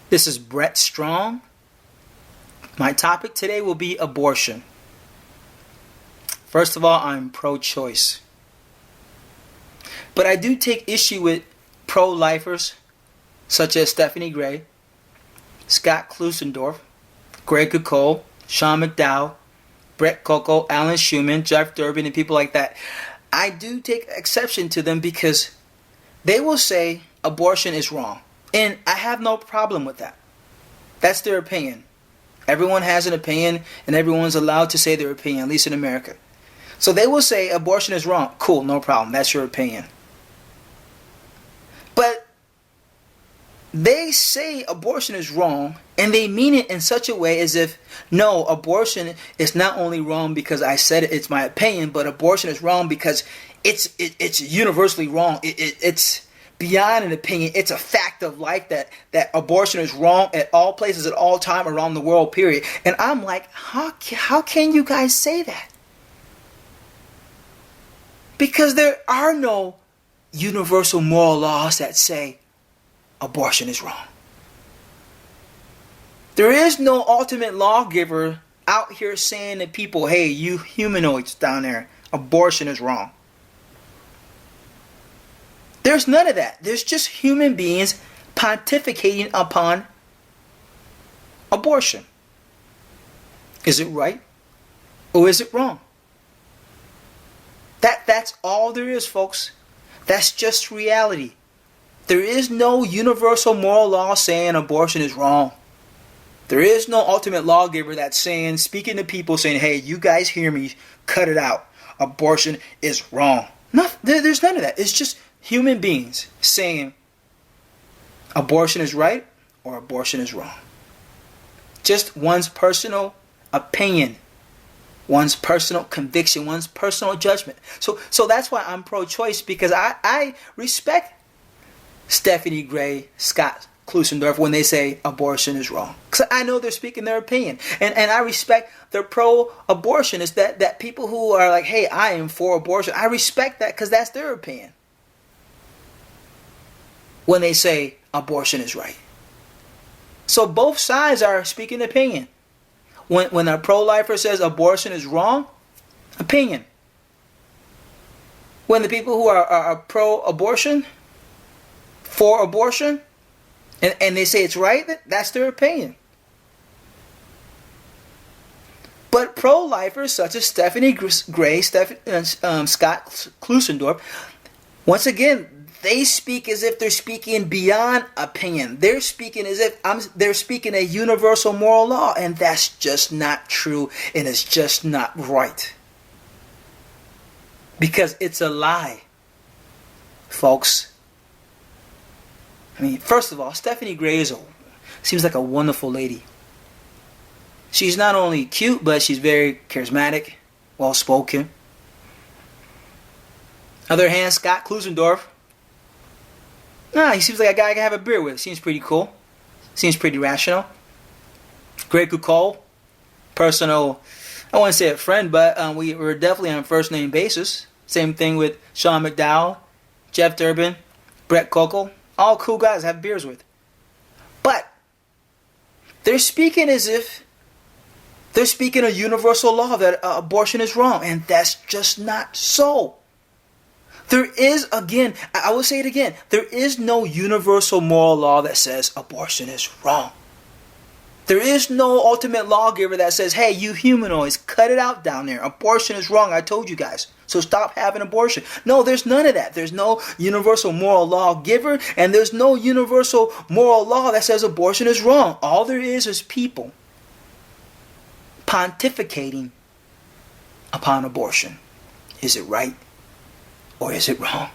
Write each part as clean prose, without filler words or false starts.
This is Brett Strong. My topic today will be abortion. First of all, I'm pro-choice. But I do take issue with pro-lifers such as Stephanie Gray, Scott Klusendorf, Greg Cole, Sean McDowell, Brett Coco, Alan Schumann, Jeff Durbin, and people like that. I do take exception to them because they will say abortion is wrong. And I have no problem with that. That's their opinion. Everyone has an opinion, and everyone's allowed to say their opinion, at least in America. So they will say abortion is wrong. Cool, no problem. That's your opinion. But they say abortion is wrong, and they mean it in such a way as if, no, abortion is not only wrong because I said it, it's my opinion, but abortion is wrong because it's universally wrong. It's beyond an opinion. It's a fact of life that abortion is wrong at all places, at all time, around the world, period. And I'm like, how can you guys say that? Because there are no universal moral laws that say abortion is wrong. There is no ultimate lawgiver out here saying to people, hey, you humanoids down there, abortion is wrong. There's none of that. There's just human beings pontificating upon abortion. Is it right or is it wrong? That's all there is, folks. That's just reality. There is no universal moral law saying abortion is wrong. There is no ultimate lawgiver that's saying, speaking to people saying, hey, you guys hear me, cut it out. Abortion is wrong. There's none of that. It's just human beings saying abortion is right or abortion is wrong. Just one's personal opinion, one's personal conviction, one's personal judgment. So that's why I'm pro-choice, because I respect Stephanie Gray, Scott Klusendorf when they say abortion is wrong. Because I know they're speaking their opinion. And I respect their pro-abortion. Is that people who are like, hey, I am for abortion. I respect that because that's their opinion. When they say abortion is right. So both sides are speaking opinion. When a pro-lifer says abortion is wrong, opinion. When the people who are pro-abortion, for abortion, and they say it's right, that's their opinion. But pro-lifers such as Stephanie Gray, Scott Klusendorf, once again, they speak as if they're speaking beyond opinion. They're speaking as if they're speaking a universal moral law, and that's just not true, and it's just not right. Because it's a lie, folks. I mean, first of all, Stephanie Gray seems like a wonderful lady. She's not only cute, but she's very charismatic, well-spoken. On the other hand, Scott Klusendorf, he seems like a guy I can have a beer with. Seems pretty cool. Seems pretty rational. Greg Cole, personal, I wouldn't say a friend, but we were definitely on a first name basis. Same thing with Sean McDowell, Jeff Durbin, Brett Coco. All cool guys to have beers with. But they're speaking as if they're speaking a universal law that abortion is wrong. And that's just not so. There is, again, I will say it again, there is no universal moral law that says abortion is wrong. There is no ultimate lawgiver that says, hey, you humanoids, cut it out down there. Abortion is wrong, I told you guys. So stop having abortion. No, there's none of that. There's no universal moral lawgiver, and there's no universal moral law that says abortion is wrong. All there is people pontificating upon abortion. Is it right? Or is it wrong?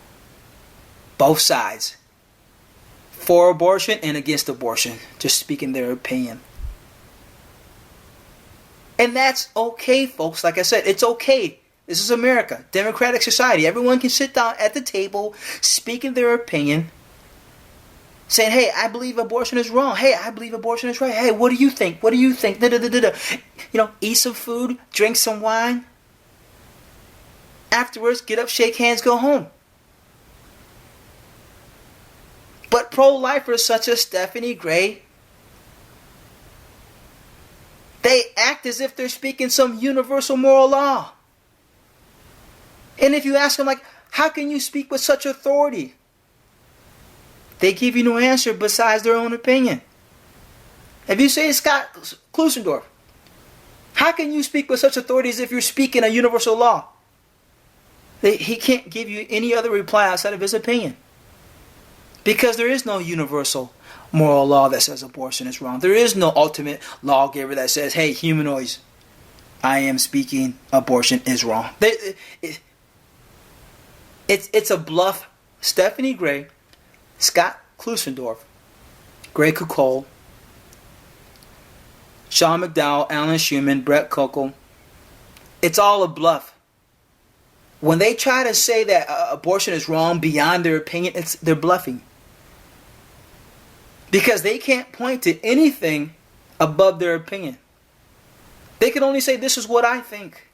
Both sides. For abortion and against abortion. Just speaking their opinion. And that's okay, folks. Like I said, it's okay. This is America. Democratic society. Everyone can sit down at the table, speaking their opinion. Saying, hey, I believe abortion is wrong. Hey, I believe abortion is right. Hey, what do you think? What do you think? Eat some food, drink some wine. Afterwards, get up, shake hands, go home. But pro-lifers such as Stephanie Gray, They act as if they're speaking some universal moral law. And if you ask them, like, how can you speak with such authority? They give you no answer besides their own opinion. If you say, Scott Klusendorf, how can you speak with such authority as if you're speaking a universal law? He can't give you any other reply outside of his opinion. Because there is no universal moral law that says abortion is wrong. There is no ultimate lawgiver that says, hey, humanoids, I am speaking abortion is wrong. It's a bluff. Stephanie Gray, Scott Klusendorf, Greg Kucol, Sean McDowell, Alan Schumann, Brett Kokel. It's all a bluff. When they try to say that abortion is wrong beyond their opinion, they're bluffing. Because they can't point to anything above their opinion. They can only say, this is what I think.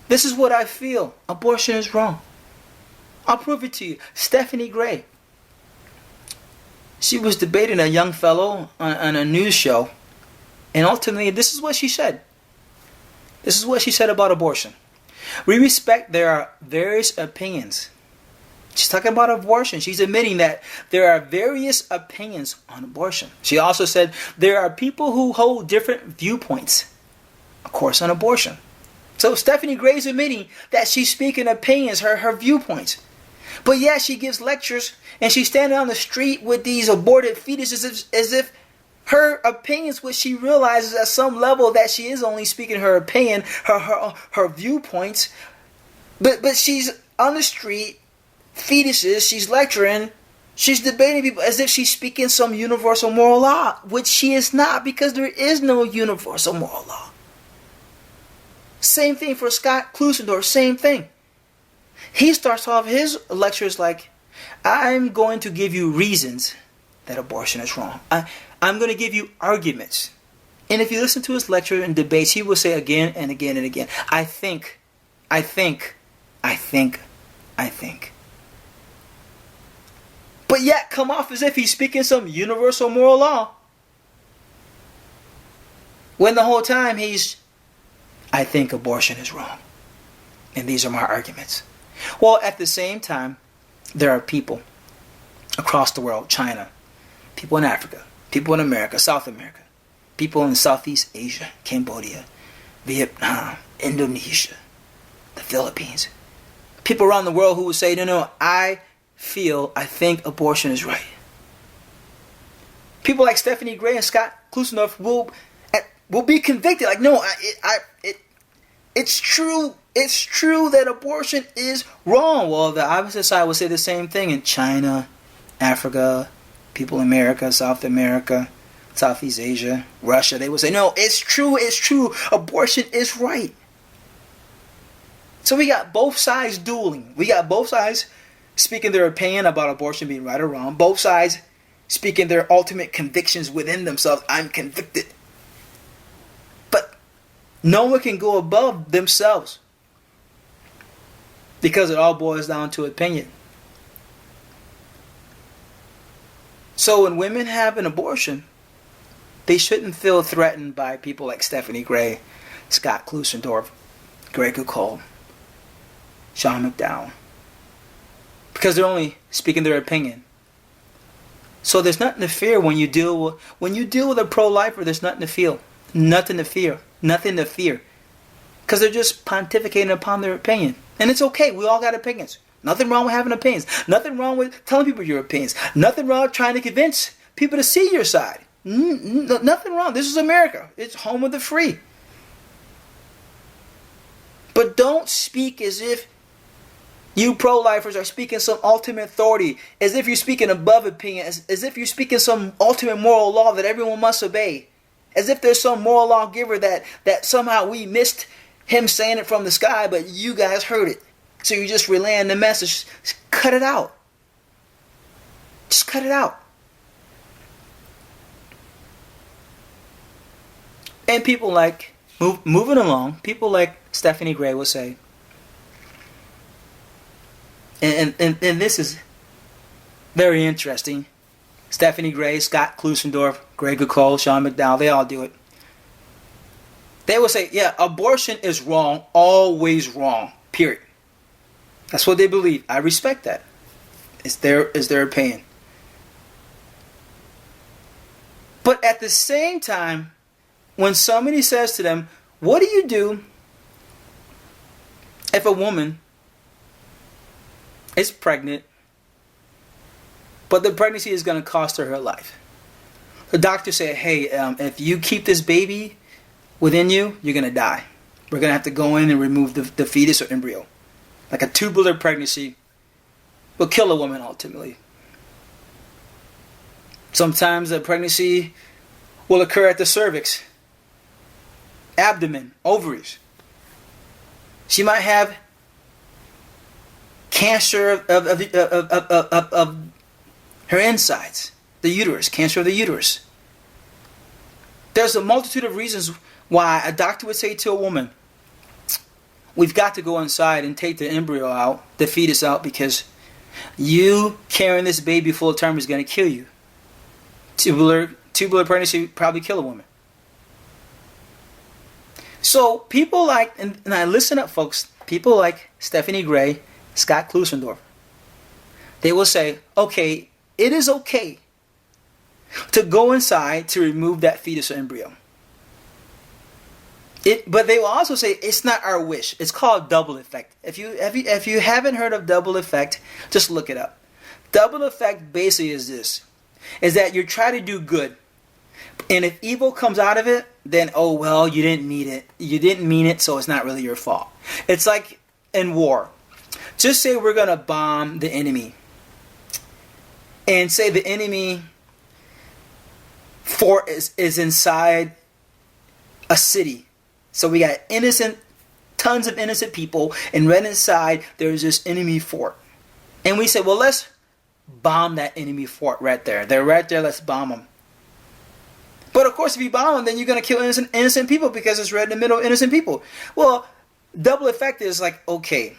This is what I feel. Abortion is wrong. I'll prove it to you. Stephanie Gray. She was debating a young fellow on a news show. And ultimately, this is what she said. This is what she said about abortion. We respect there are various opinions. She's talking about abortion. She's admitting that there are various opinions on abortion. She also said there are people who hold different viewpoints, of course, on abortion. So Stephanie Gray is admitting that she's speaking opinions, her viewpoints. But yet she gives lectures and she's standing on the street with these aborted fetuses as if her opinions, which she realizes at some level that she is only speaking her opinion, her viewpoints. But she's on the street, fetuses, she's lecturing, she's debating people as if she's speaking some universal moral law, which she is not, because there is no universal moral law. Same thing for Scott Klusendorf, same thing. He starts off his lectures like, I'm going to give you reasons that abortion is wrong. I'm going to give you arguments. And if you listen to his lecture and debates, he will say again and again and again, I think. But yet come off as if he's speaking some universal moral law. When the whole time I think abortion is wrong. And these are my arguments. Well, at the same time, there are people across the world, China, people in Africa, people in America, South America, people in Southeast Asia, Cambodia, Vietnam, Indonesia, the Philippines. People around the world who would say, no, I think abortion is right. People like Stephanie Gray and Scott Klusendorf will be convicted. Like, no, it's true. It's true that abortion is wrong. Well, the opposite side will say the same thing in China, Africa, people in America, South America, Southeast Asia, Russia. They will say, no, it's true. Abortion is right. So we got both sides dueling. We got both sides speaking their opinion about abortion being right or wrong. Both sides speaking their ultimate convictions within themselves. I'm convicted. But no one can go above themselves, because it all boils down to opinion. So when women have an abortion, they shouldn't feel threatened by people like Stephanie Gray, Scott Klusendorf, Greg Kucol, Sean McDowell, because they're only speaking their opinion. So there's nothing to fear when you deal with a pro-lifer. There's nothing to feel, nothing to fear, because they're just pontificating upon their opinion. And it's okay. We all got opinions. Nothing wrong with having opinions. Nothing wrong with telling people your opinions. Nothing wrong with trying to convince people to see your side. Nothing wrong. This is America. It's home of the free. But don't speak as if you pro-lifers are speaking some ultimate authority, as if you're speaking above opinion, as if you're speaking some ultimate moral law that everyone must obey, as if there's some moral lawgiver that somehow we missed him saying it from the sky, but you guys heard it. So you're just relaying the message. Just cut it out. Just cut it out. And people like, moving along, people like Stephanie Gray will say, and this is very interesting. Stephanie Gray, Scott Klusendorf, Greg Kucol, Sean McDowell, they all do it. They will say, yeah, abortion is wrong, always wrong, period. That's what they believe. I respect that. It's their opinion. But at the same time, when somebody says to them, what do you do if a woman is pregnant, but the pregnancy is going to cost her life? The doctor said, hey, if you keep this baby within you, you're going to die. We're going to have to go in and remove the fetus or embryo. Like a tubular pregnancy will kill a woman ultimately. Sometimes a pregnancy will occur at the cervix, abdomen, ovaries. She might have cancer of her insides, the uterus, cancer of the uterus. There's a multitude of reasons why a doctor would say to a woman, we've got to go inside and take the embryo out, the fetus out, because you carrying this baby full term is going to kill you. Tubular pregnancy probably kill a woman. So people like, and I listen up folks, people like Stephanie Gray, Scott Klusendorf, they will say, okay, it is okay to go inside to remove that fetus or embryo. But they will also say it's not our wish. It's called double effect. If you haven't heard of double effect, just look it up. Double effect basically is this: is that you're trying to do good, and if evil comes out of it, then oh well, you didn't mean it. You didn't mean it, so it's not really your fault. It's like in war. Just say we're gonna bomb the enemy, and say the enemy fort is inside a city. So we got tons of innocent people, and right inside there's this enemy fort. And we say, well, let's bomb that enemy fort right there. They're right there, let's bomb them. But of course, if you bomb them, then you're going to kill innocent people because it's right in the middle of innocent people. Well, double effect is like, okay,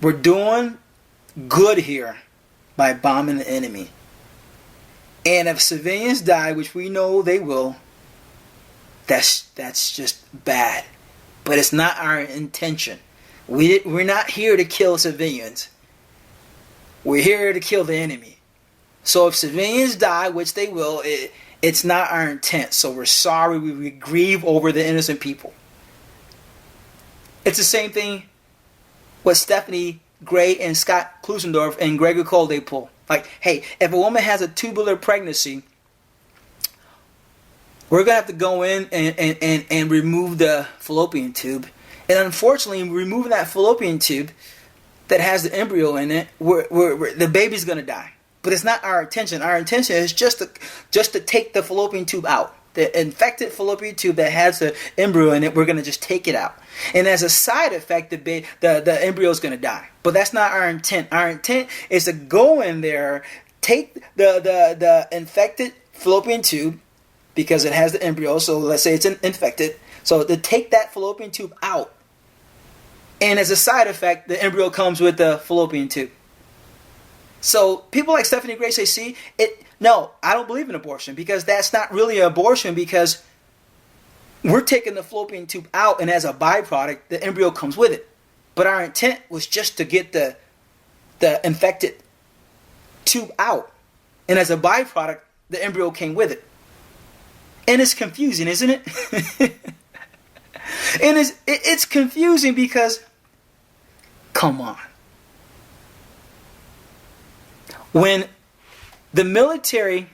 we're doing good here by bombing the enemy. And if civilians die, which we know they will, that's just bad. But it's not our intention. We're not here to kill civilians. We're here to kill the enemy. So if civilians die, which they will, it's not our intent. So we're sorry. We grieve over the innocent people. It's the same thing what Stephanie Gray and Scott Klusendorf and Gregor Cole they pull. Like, hey, if a woman has a tubular pregnancy, we're going to have to go in and remove the fallopian tube. And unfortunately, removing that fallopian tube that has the embryo in it, the baby's going to die. But it's not our intention. Our intention is just to take the fallopian tube out. The infected fallopian tube that has the embryo in it, we're going to just take it out. And as a side effect, the embryo is going to die. But that's not our intent. Our intent is to go in there, take the infected fallopian tube, because it has the embryo, so let's say it's infected. So to take that fallopian tube out, and as a side effect, the embryo comes with the fallopian tube. So people like Stephanie Gray say, see, no, I don't believe in abortion, because that's not really an abortion, because we're taking the fallopian tube out, and as a byproduct, the embryo comes with it. But our intent was just to get the infected tube out, and as a byproduct, the embryo came with it. And it's confusing, isn't it? And it's confusing because, come on. When the military,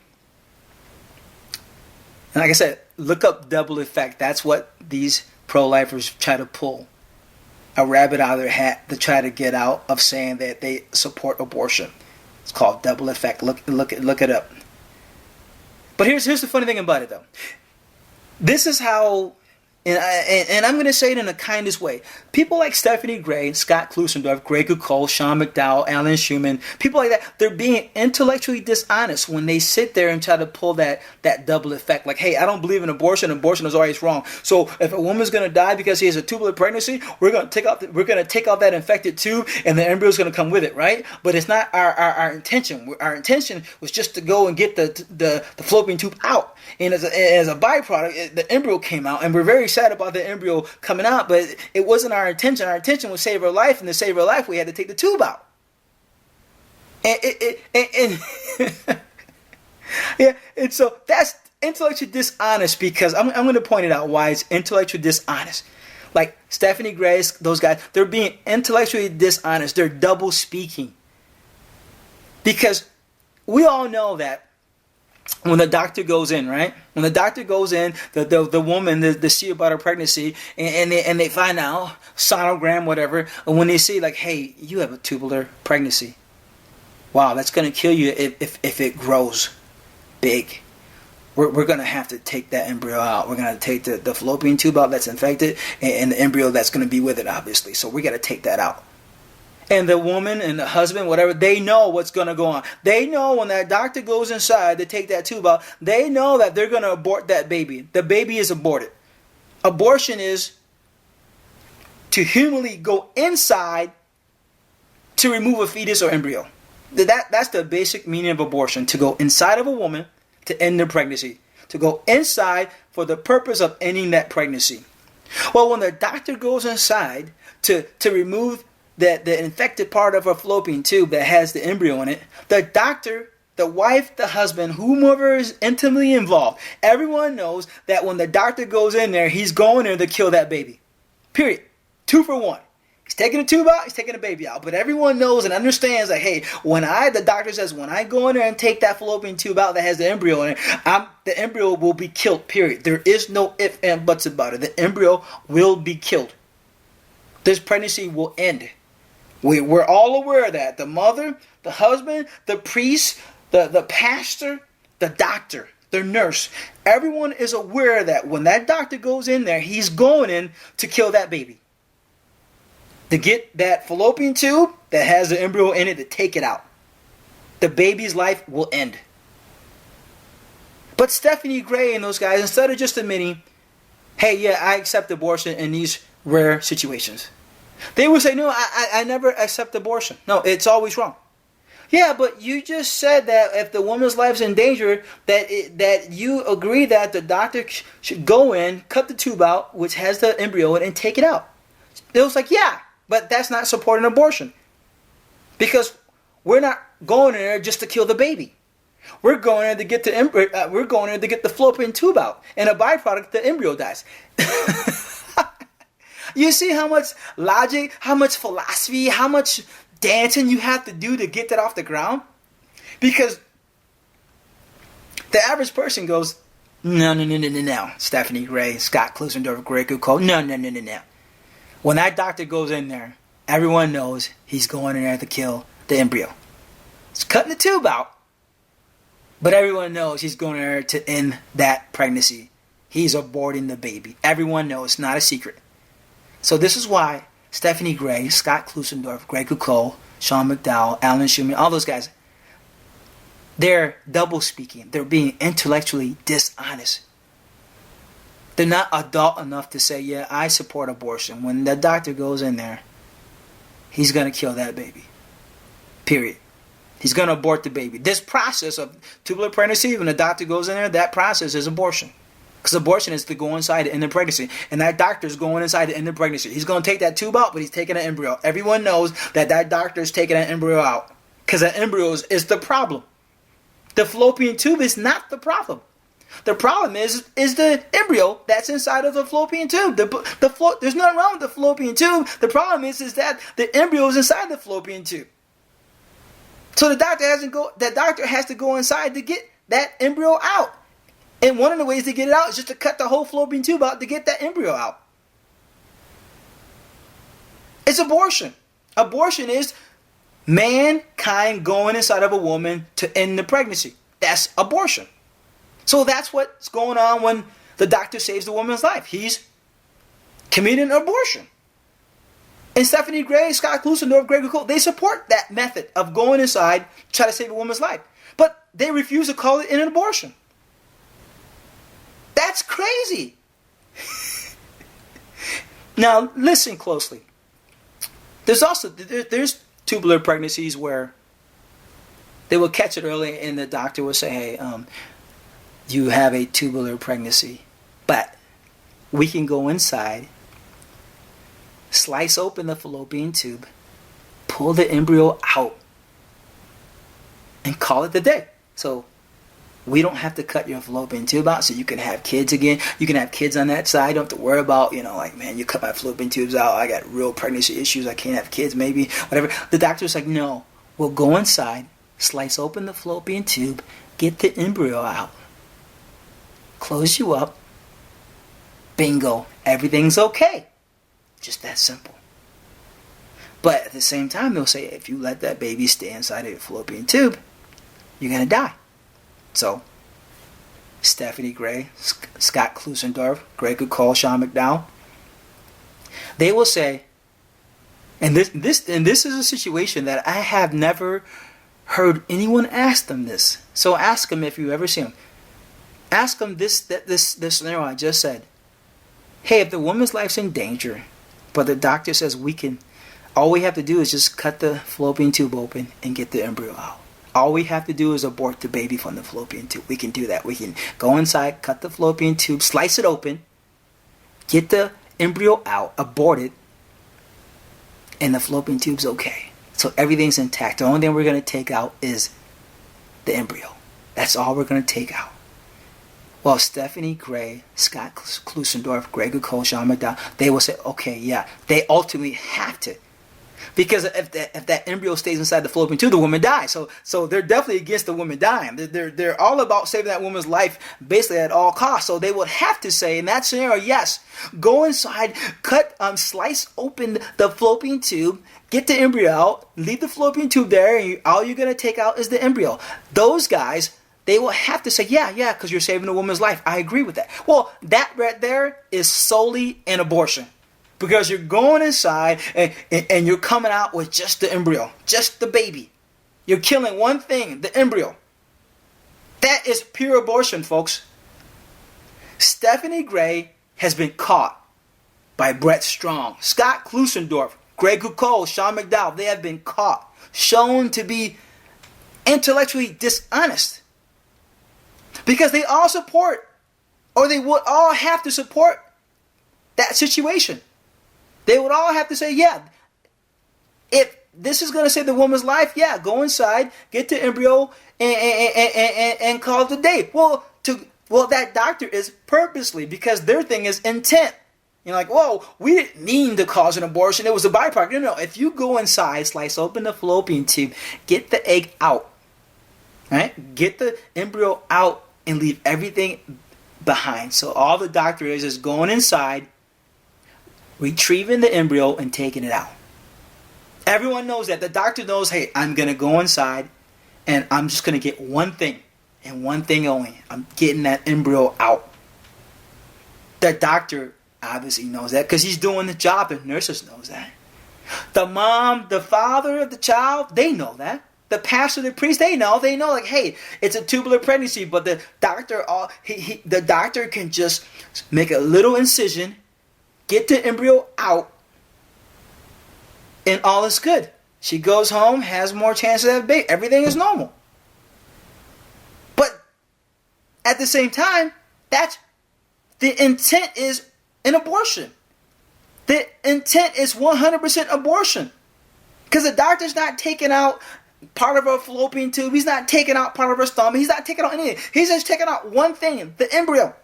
and like I said, look up double effect. That's what these pro-lifers try to pull a rabbit out of their hat to try to get out of saying that they support abortion. It's called double effect. Look it up. But here's the funny thing about it, though. This is how And I'm going to say it in the kindest way. People like Stephanie Gray, Scott Klusendorf, Greg Cole, Sean McDowell, Alan Schumann, people like that, they're being intellectually dishonest when they sit there and try to pull that double effect. Like, hey, I don't believe in abortion. Abortion is always wrong. So if a woman's going to die because she has a tubular pregnancy, we're going to take out that infected tube, and the embryo is going to come with it, right? But it's not our intention. Our intention was just to go and get the fallopian tube out. And as a byproduct, the embryo came out, and we're very sad about the embryo coming out, but it wasn't our intention. Our intention was save her life, and to save her life, we had to take the tube out. And yeah, and so that's intellectually dishonest, because I'm going to point it out why it's intellectually dishonest. Like Stephanie Grace, those guys, they're being intellectually dishonest. They're double speaking. Because we all know that when the doctor goes in, right? When the doctor goes in, the woman, they see about her pregnancy, and they find out, sonogram, whatever, and when they see, like, hey, you have a tubular pregnancy. Wow, that's going to kill you if it grows big. We're going to have to take that embryo out. We're going to take the fallopian tube out that's infected, and the embryo that's going to be with it, obviously. So we got to take that out. And the woman and the husband, whatever, they know what's going to go on. They know when that doctor goes inside to take that tube out, they know that they're going to abort that baby. The baby is aborted. Abortion is to humanly go inside to remove a fetus or embryo. That's the basic meaning of abortion, to go inside of a woman to end the pregnancy. To go inside for the purpose of ending that pregnancy. Well, when the doctor goes inside to remove the infected part of a fallopian tube that has the embryo in it, the doctor, the wife, the husband, whomever is intimately involved, everyone knows that when the doctor goes in there, he's going there to kill that baby. Period. 2 for 1. He's taking the tube out, he's taking the baby out. But everyone knows and understands that, hey, the doctor says, when I go in there and take that fallopian tube out that has the embryo in it, the embryo will be killed, period. There is no ifs and buts about it. The embryo will be killed. This pregnancy will end. We're all aware of that. The mother, the husband, the priest, the pastor, the doctor, the nurse. Everyone is aware that when that doctor goes in there, he's going in to kill that baby. To get that fallopian tube that has the embryo in it, to take it out. The baby's life will end. But Stephanie Gray and those guys, instead of just admitting, hey, yeah, I accept abortion in these rare situations, they would say, no, I never accept abortion. No, it's always wrong. Yeah, but you just said that if the woman's life's in danger, that you agree that the doctor should go in, cut the tube out, which has the embryo in, and take it out. It was like, yeah, but that's not supporting abortion. Because we're not going in there just to kill the baby. We're going in to get we're going in to get the fallopian tube out, and a byproduct, the embryo dies. You see how much logic, how much philosophy, how much dancing you have to do to get that off the ground? Because the average person goes, no. Stephanie Gray, Scott Klusendorf, Greg Cole, no. When that doctor goes in there, everyone knows he's going in there to kill the embryo. He's cutting the tube out, but everyone knows he's going in there to end that pregnancy. He's aborting the baby. Everyone knows, it's not a secret. So this is why Stephanie Gray, Scott Klusendorf, Greg Cole, Sean McDowell, Alan Schumann, all those guys, they're double speaking. They're being intellectually dishonest. They're not adult enough to say, yeah, I support abortion. When the doctor goes in there, he's going to kill that baby. Period. He's going to abort the baby. This process of tubular pregnancy, when the doctor goes in there, that process is abortion. Because abortion is to go inside to end the pregnancy. And that doctor is going inside to end the pregnancy. He's going to take that tube out, but he's taking an embryo. Everyone knows that doctor is taking an embryo out. Because that embryo is the problem. The fallopian tube is not the problem. The problem is the embryo that's inside of the fallopian tube. There's nothing wrong with the fallopian tube. The problem is that the embryo is inside the fallopian tube. So the doctor has to go inside to get that embryo out. And one of the ways to get it out is just to cut the whole fallopian tube out to get that embryo out. It's abortion. Abortion is mankind going inside of a woman to end the pregnancy. That's abortion. So that's what's going on when the doctor saves the woman's life. He's committing an abortion. And Stephanie Gray, Scott Klusendorf, Greg Cole, they support that method of going inside to try to save a woman's life. But they refuse to call it an abortion. That's crazy. Now, listen closely. There's tubular pregnancies where they will catch it early and the doctor will say, hey, you have a tubular pregnancy. But we can go inside, slice open the fallopian tube, pull the embryo out, and call it the day. So we don't have to cut your fallopian tube out so you can have kids again. You can have kids on that side. You don't have to worry about, like, man, you cut my fallopian tubes out. I got real pregnancy issues. I can't have kids, maybe, whatever. The doctor's like, no, we'll go inside, slice open the fallopian tube, get the embryo out, close you up, bingo, everything's okay. Just that simple. But at the same time, they'll say, if you let that baby stay inside of your fallopian tube, you're going to die. So, Stephanie Gray, Scott Klusendorf, Greg Cole, Sean McDowell, they will say, and this is a situation that I have never heard anyone ask them this. So ask them if you ever see them. Ask them this scenario I just said. Hey, if the woman's life's in danger, but the doctor says all we have to do is just cut the fallopian tube open and get the embryo out. All we have to do is abort the baby from the fallopian tube. We can do that. We can go inside, cut the fallopian tube, slice it open, get the embryo out, abort it, and the fallopian tube's okay. So everything's intact. The only thing we're going to take out is the embryo. That's all we're going to take out. Well, Stephanie Gray, Scott Klusendorf, Greg Cole, Sean McDowell, they will say, okay, yeah, they ultimately have to. Because if that embryo stays inside the fallopian tube, the woman dies. So they're definitely against the woman dying. They're all about saving that woman's life basically at all costs. So they would have to say in that scenario, yes, go inside, slice open the fallopian tube, get the embryo out, leave the fallopian tube there, and all you're going to take out is the embryo. Those guys, they will have to say, yeah, because you're saving a woman's life. I agree with that. Well, that right there is solely an abortion. Because you're going inside and you're coming out with just the embryo, just the baby. You're killing one thing, the embryo. That is pure abortion, folks. Stephanie Gray has been caught by Brett Strong, Scott Klusendorf, Greg Cole, Sean McDowell. They have been caught, shown to be intellectually dishonest. Because they all support, or they would all have to support that situation. They would all have to say, yeah, if this is going to save the woman's life, yeah, go inside, get the embryo, and call it a day. Well, that doctor is purposely, because their thing is intent. You're like, whoa, we didn't mean to cause an abortion. It was a byproduct. No, if you go inside, slice open the fallopian tube, get the egg out, right? Get the embryo out and leave everything behind. So all the doctor is going inside, retrieving the embryo and taking it out. Everyone knows that. The doctor knows, hey, I'm going to go inside and I'm just going to get one thing and one thing only. I'm getting that embryo out. The doctor obviously knows that because he's doing the job. The nurses knows that. The mom, the father of the child, they know that. The pastor, the priest, they know like, hey, it's a tubular pregnancy, but the doctor can just make a little incision, get the embryo out, and all is good. She goes home, has more chance to have a baby. Everything is normal. But at the same time, the intent is an abortion. The intent is 100% abortion. Because the doctor's not taking out part of her fallopian tube. He's not taking out part of her stomach. He's not taking out anything. He's just taking out one thing, the embryo.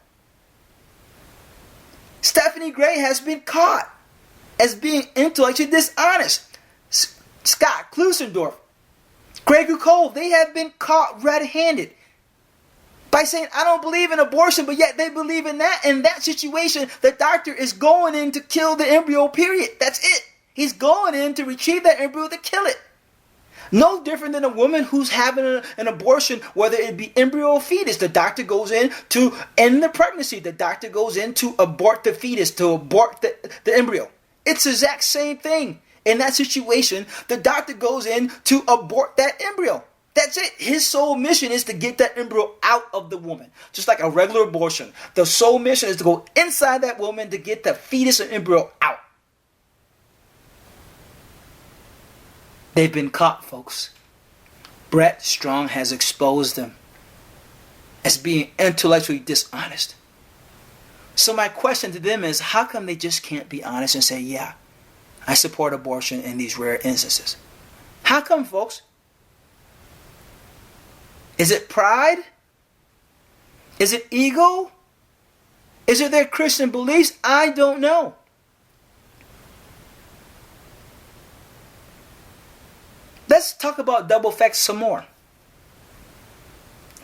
Stephanie Gray has been caught as being intellectually dishonest. Scott Klusendorf, Greg Cole, they have been caught red-handed by saying, I don't believe in abortion, but yet they believe in that. In that situation, the doctor is going in to kill the embryo, period. That's it. He's going in to retrieve that embryo to kill it. No different than a woman who's having an abortion, whether it be embryo or fetus. The doctor goes in to end the pregnancy. The doctor goes in to abort the fetus, to abort the embryo. It's the exact same thing. In that situation, the doctor goes in to abort that embryo. That's it. His sole mission is to get that embryo out of the woman. Just like a regular abortion. The sole mission is to go inside that woman to get the fetus and embryo out. They've been caught, folks. Brett Strong has exposed them as being intellectually dishonest. So my question to them is, how come they just can't be honest and say, yeah, I support abortion in these rare instances? How come, folks? Is it pride? Is it ego? Is it their Christian beliefs? I don't know. Let's talk about double effect some more.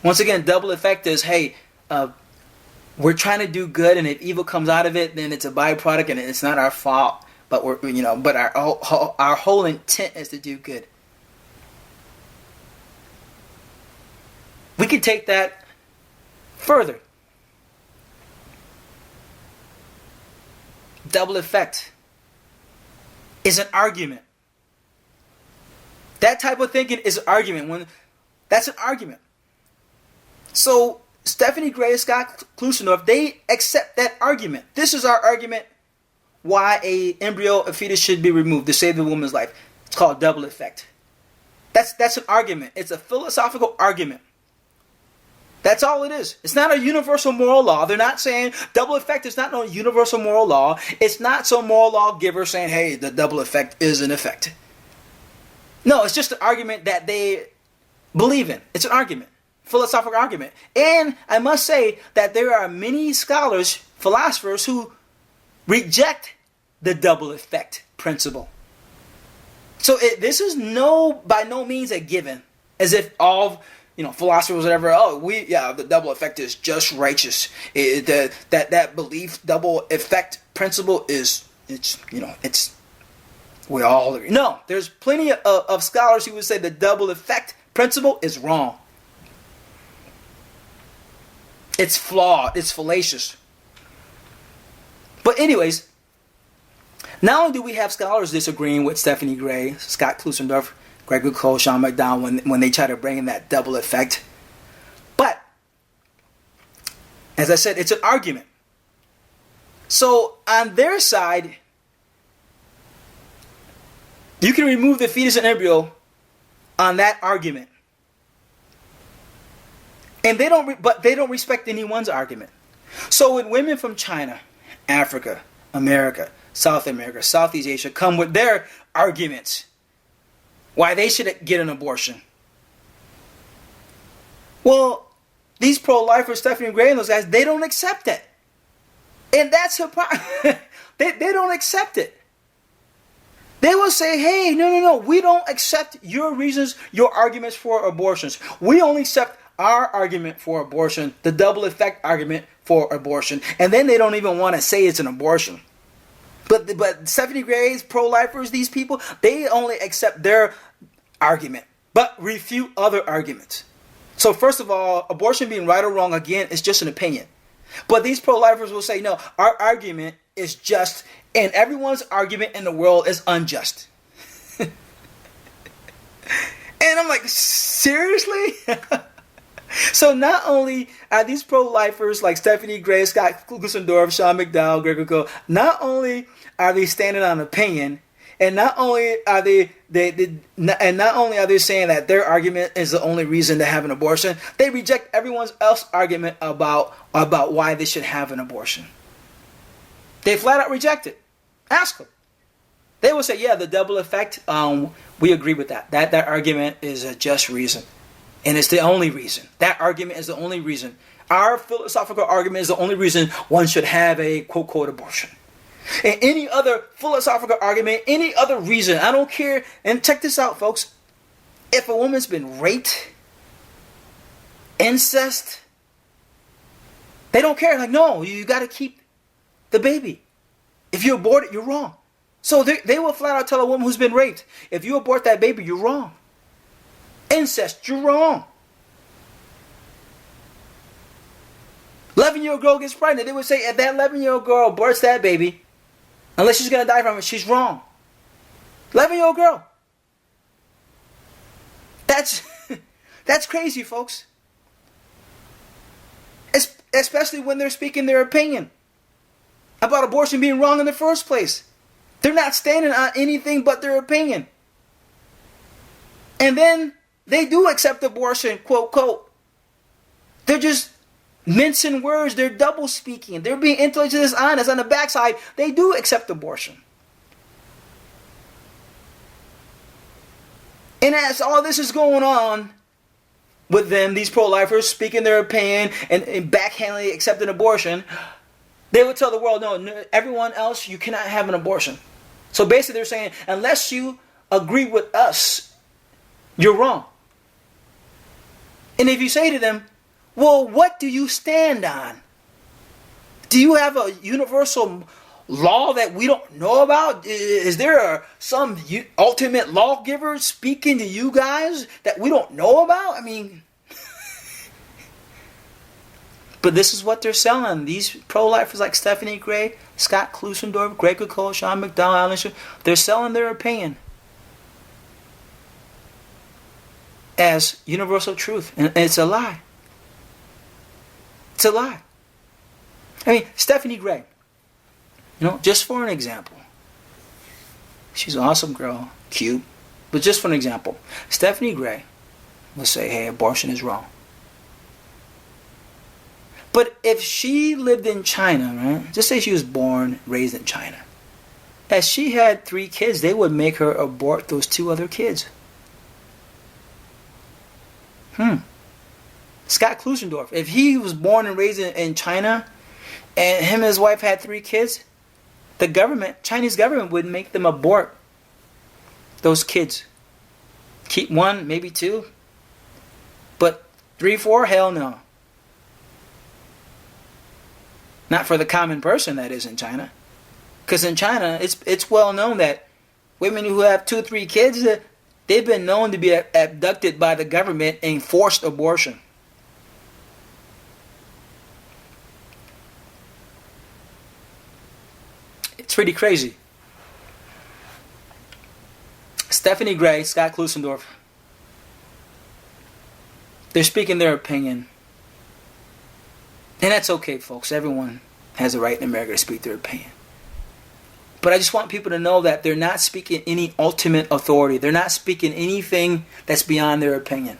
Once again, double effect is, hey, we're trying to do good, and if evil comes out of it, then it's a byproduct, and it's not our fault. But our whole intent is to do good. We can take that further. Double effect is an argument. That type of thinking is an argument. That's an argument. So Stephanie Gray and Scott Klusendorf, they accept that argument. This is our argument why a fetus should be removed to save the woman's life. It's called double effect. That's an argument. It's a philosophical argument. That's all it is. It's not a universal moral law. They're not saying double effect is not no universal moral law. It's not some moral lawgiver saying, hey, the double effect is an effect. No, it's just an argument that they believe in. It's an argument. Philosophical argument. And I must say that there are many scholars, philosophers, who reject the double effect principle. So this is by no means a given. As if all philosophers, whatever, the double effect is just righteous. That belief, double effect principle we all agree. No, there's plenty of scholars who would say the double effect principle is wrong. It's flawed. It's fallacious. But anyways, not only do we have scholars disagreeing with Stephanie Gray, Scott Klusendorf, Gregory Cole, Sean McDowell when they try to bring in that double effect, but as I said, it's an argument. So on their side, you can remove the fetus and embryo on that argument. And they don't respect anyone's argument. So when women from China, Africa, America, South America, Southeast Asia come with their arguments why they should get an abortion, well, these pro-lifers, Stephanie Gray and those guys, they don't accept it. And that's a problem. They don't accept it. They will say, hey, no, we don't accept your reasons, your arguments for abortions. We only accept our argument for abortion, the double effect argument for abortion. And then they don't even want to say it's an abortion. But Stephanie Gray's pro-lifers, these people, they only accept their argument, but refute other arguments. So first of all, abortion being right or wrong, again, is just an opinion. But these pro-lifers will say, no, our argument is just, and everyone's argument in the world is unjust. And I'm like, seriously? So not only are these pro-lifers like Stephanie Gray, Scott Klusendorf, Sean McDowell, Gregory Cole, not only are they standing on opinion, and not only are they saying that their argument is the only reason to have an abortion, they reject everyone else's argument about why they should have an abortion. They flat out reject it. Ask them. They will say, yeah, the double effect, we agree with that. That argument is a just reason. And it's the only reason. That argument is the only reason. Our philosophical argument is the only reason one should have a quote-unquote abortion. And any other philosophical argument, any other reason, I don't care. And check this out, folks. If a woman's been raped, incest, they don't care. Like, no, you got to keep the baby. If you abort it, you're wrong. So they will flat out tell a woman who's been raped, if you abort that baby, you're wrong. Incest, you're wrong. 11-year-old girl gets pregnant. They would say if that 11-year-old girl births that baby, unless she's going to die from it, she's wrong. 11-year-old girl. That's crazy, folks. Especially when they're speaking their opinion about abortion being wrong in the first place. They're not standing on anything but their opinion. And then they do accept abortion, quote, quote. They're just mincing words. They're double speaking. They're being intellectually dishonest. On the backside, they do accept abortion. And as all this is going on with them, these pro-lifers speaking their opinion and backhandedly accepting abortion, they would tell the world, no, everyone else, you cannot have an abortion. So basically they're saying, unless you agree with us, you're wrong. And if you say to them, well, what do you stand on? Do you have a universal law that we don't know about? Is there some ultimate lawgiver speaking to you guys that we don't know about? I mean, but this is what they're selling. These pro-lifers like Stephanie Gray, Scott Klusendorf, Greg Cole, Sean McDowell, Alan Scher, they're selling their opinion as universal truth. And it's a lie. It's a lie. I mean, Stephanie Gray, just for an example. She's an awesome girl, cute. But just for an example, Stephanie Gray will say, hey, abortion is wrong. But if she lived in China, right? Just say she was born, raised in China. As she had 3 kids, they would make her abort those 2 other kids. Scott Klusendorf, if he was born and raised in China, and him and his wife had 3 kids, the Chinese government would make them abort those kids. Keep 1, maybe 2. But 3, 4, hell no. Not for the common person that is in China. Because in China, it's well known that women who have 2, 3 kids, they've been known to be abducted by the government and forced abortion. It's pretty crazy. Stephanie Gray, Scott Klusendorf, they're speaking their opinion. And that's okay, folks. Everyone has a right in America to speak their opinion. But I just want people to know that they're not speaking any ultimate authority. They're not speaking anything that's beyond their opinion.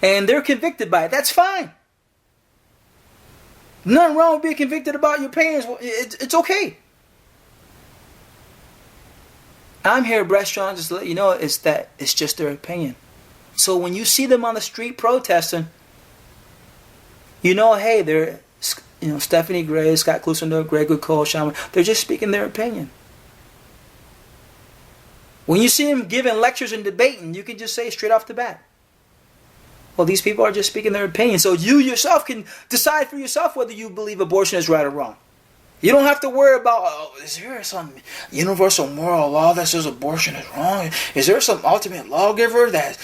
And they're convicted by it. That's fine. Nothing wrong with being convicted about your opinions. It's okay. I'm here, Breastron, just to let you know it's just their opinion. So when you see them on the street protesting, hey, they're, Stephanie Gray, Scott Klusendorf, Greg Cole, Shaman, they're just speaking their opinion. When you see them giving lectures and debating, you can just say straight off the bat, well, these people are just speaking their opinion. So you yourself can decide for yourself whether you believe abortion is right or wrong. You don't have to worry about, is there some universal moral law that says abortion is wrong? Is there some ultimate lawgiver that,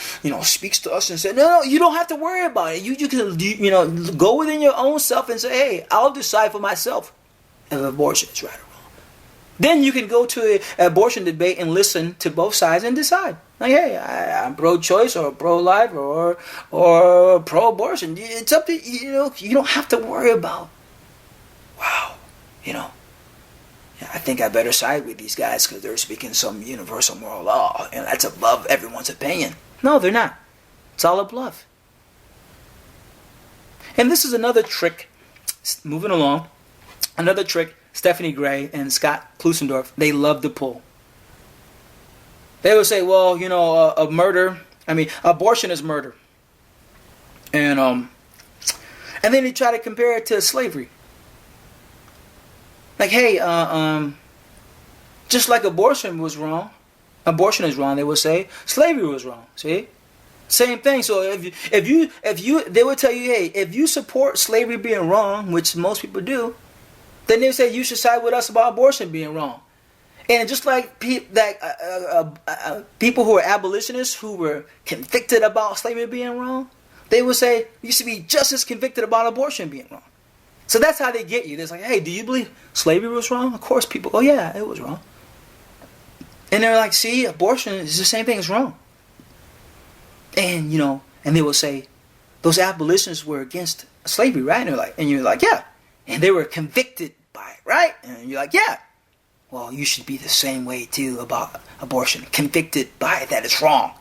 speaks to us and says, no, you don't have to worry about it. You can, go within your own self and say, hey, I'll decide for myself if abortion is right or wrong. Then you can go to an abortion debate and listen to both sides and decide. Like, hey, I'm pro-choice or pro-life or pro-abortion. It's up to you. You don't have to worry about, wow. I think I better side with these guys because they're speaking some universal moral law, and that's above everyone's opinion. No, they're not. It's all a bluff. And this is another trick, moving along, another trick Stephanie Gray and Scott Klusendorf, they love to pull. They would say, well, abortion is murder. And then they try to compare it to slavery. Like, hey, just like abortion is wrong, they would say, slavery was wrong. See? Same thing. So if you, they would tell you, hey, if you support slavery being wrong, which most people do, then they say you should side with us about abortion being wrong. And just like people who are abolitionists who were convicted about slavery being wrong, they would say you should be just as convicted about abortion being wrong. So that's how they get you. They're like, hey, do you believe slavery was wrong? Of course people, oh yeah, it was wrong. And they're like, see, abortion is the same thing as wrong. And, you know, and they will say, those abolitionists were against slavery, right? And you're like, yeah. And they were convicted by it, right? And you're like, yeah. Well, you should be the same way too about abortion. Convicted by it, that it's wrong.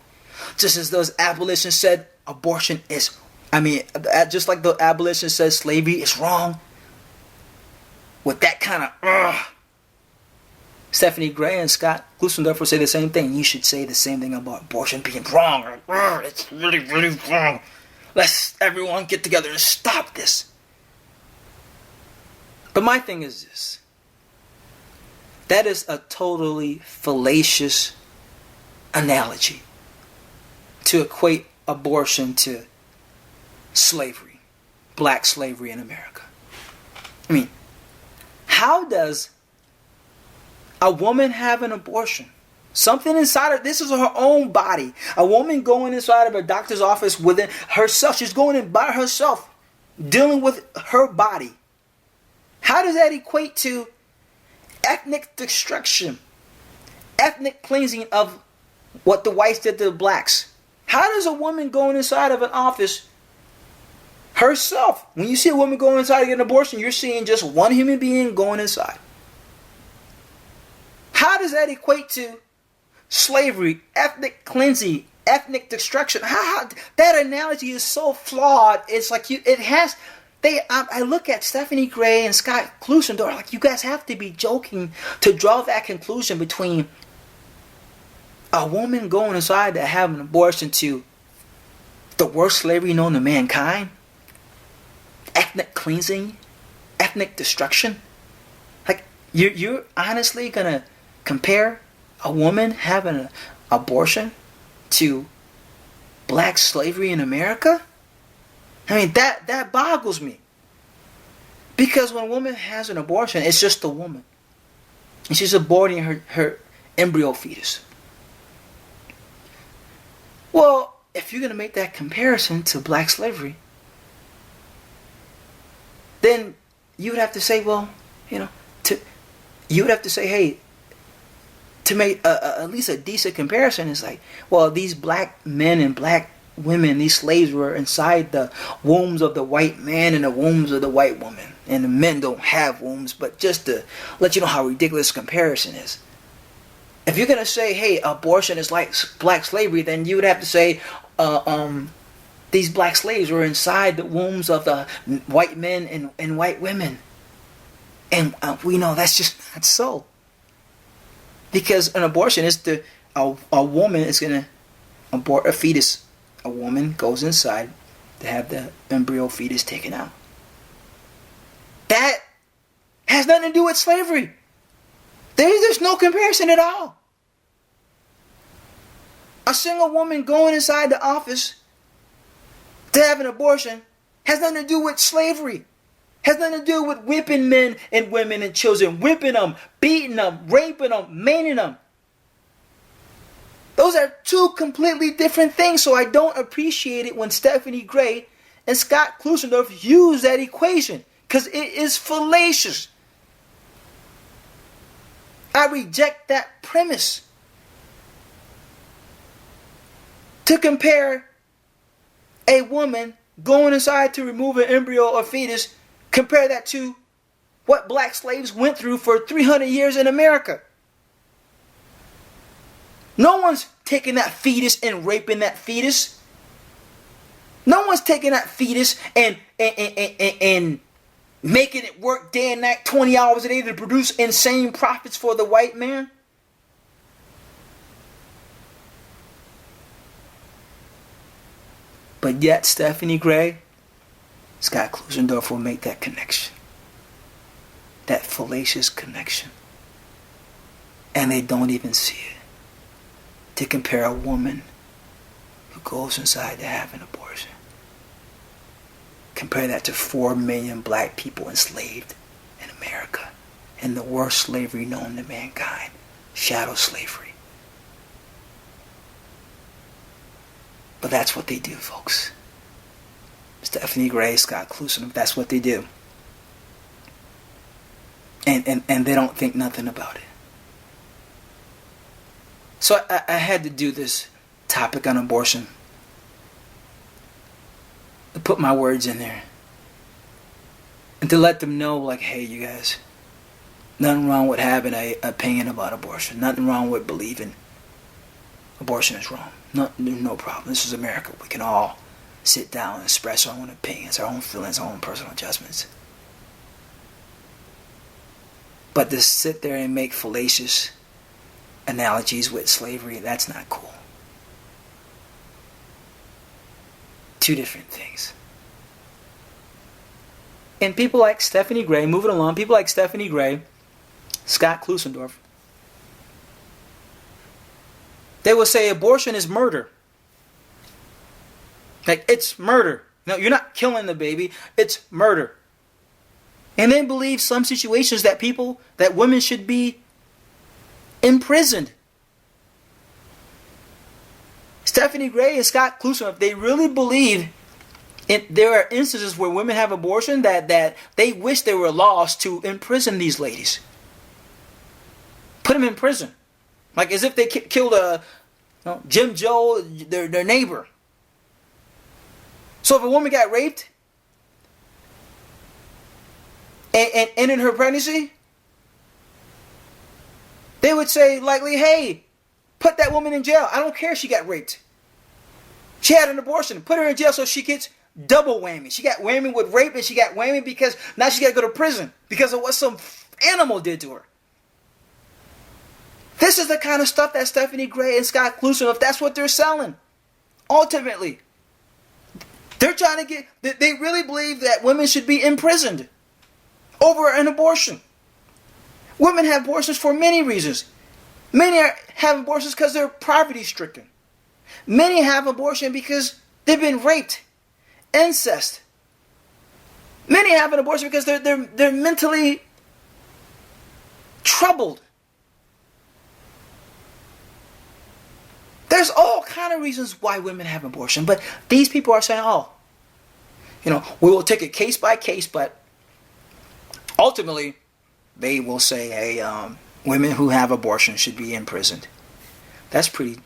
Just as those abolitionists said abortion is, just like the abolitionists said slavery is wrong. With that kind of, Stephanie Gray and Scott Klusendorf will say the same thing. You should say the same thing about abortion being wrong. It's really, really wrong. Let's everyone get together and stop this. But my thing is this. That is a totally fallacious analogy to equate abortion to slavery, black slavery in America. I mean, how does a woman have an abortion? Something inside her, this is her own body. A woman going inside of a doctor's office within herself. She's going in by herself, dealing with her body. How does that equate to ethnic destruction, ethnic cleansing of what the whites did to the blacks? How does a woman going inside of an office herself, when you see a woman going inside to get an abortion, you're seeing just one human being going inside? How does that equate to slavery, ethnic cleansing, ethnic destruction? How that analogy is so flawed. It's like I look at Stephanie Gray and Scott Klusendorf, like, you guys have to be joking to draw that conclusion between a woman going inside to have an abortion to the worst slavery known to mankind, ethnic cleansing, ethnic destruction. Like, you're honestly gonna compare a woman having an abortion to black slavery in America? I mean, that boggles me. Because when a woman has an abortion, it's just a woman. And she's aborting her embryo fetus. Well, if you're going to make that comparison to black slavery, then you would have to say, well, you would have to say, hey, to make at least a decent comparison, is like, well, these black men and black women, these slaves were inside the wombs of the white man and the wombs of the white woman. And the men don't have wombs, but just to let you know how ridiculous comparison is. If you're going to say, hey, abortion is like black slavery, then you would have to say these black slaves were inside the wombs of the white men and white women. And we know that's just not so. Because an abortion is a woman is going to abort a fetus. A woman goes inside to have the embryo fetus taken out. That has nothing to do with slavery. There's no comparison at all. A single woman going inside the office to have an abortion has nothing to do with slavery. Has nothing to do with whipping men and women and children. Whipping them, beating them, raping them, maiming them. Those are two completely different things. So I don't appreciate it when Stephanie Gray and Scott Klusendorf use that equation. Because it is fallacious. I reject that premise. To compare a woman going inside to remove an embryo or fetus, compare that to what black slaves went through for 300 years in America. No one's taking that fetus and raping that fetus. No one's taking that fetus and making it work day and night, 20 hours a day to produce insane profits for the white man. But yet Stephanie Gray, Scott Klusendorf will make that connection. That fallacious connection. And they don't even see it. To compare a woman who goes inside to have an abortion. Compare that to 4 million black people enslaved in America. And the worst slavery known to mankind. Shadow slavery. But that's what they do, folks. Stephanie Gray, Scott Klusendorf, that's what they do. And they don't think nothing about it. So I had to do this topic on abortion. To put my words in there. And to let them know, like, hey, you guys, nothing wrong with having an opinion about abortion. Nothing wrong with believing abortion is wrong. No problem. This is America. We can all sit down and express our own opinions, our own feelings, our own personal judgments. But to sit there and make fallacious analogies with slavery, that's not cool. Two different things. And people like Stephanie Gray, moving along, people like Stephanie Gray, Scott Klusendorf, they will say abortion is murder. Like, it's murder. No, you're not killing the baby. It's murder. And then believe some situations that women should be imprisoned. Stephanie Gray and Scott Klusendorf, they really believe there are instances where women have abortion that they wish there were laws to imprison these ladies. Put them in prison. Like as if they killed Jim Joe, their neighbor. So if a woman got raped and ended her pregnancy, they would say likely, hey, put that woman in jail. I don't care if she got raped. She had an abortion. Put her in jail so she gets double whammy. She got whammy with rape and she got whammy because now she got to go to prison because of what some animal did to her. This is the kind of stuff that Stephanie Gray and Scott Klusendorf, that's what they're selling. Ultimately. They're trying to they really believe that women should be imprisoned over an abortion. Women have abortions for many reasons. Many have abortions because they're poverty stricken. Many have abortion because they've been raped. Incest. Many have an abortion because they're mentally troubled. There's all kind of reasons why women have abortion, but these people are saying, we will take it case by case, but ultimately they will say, hey, women who have abortion should be imprisoned. That's pretty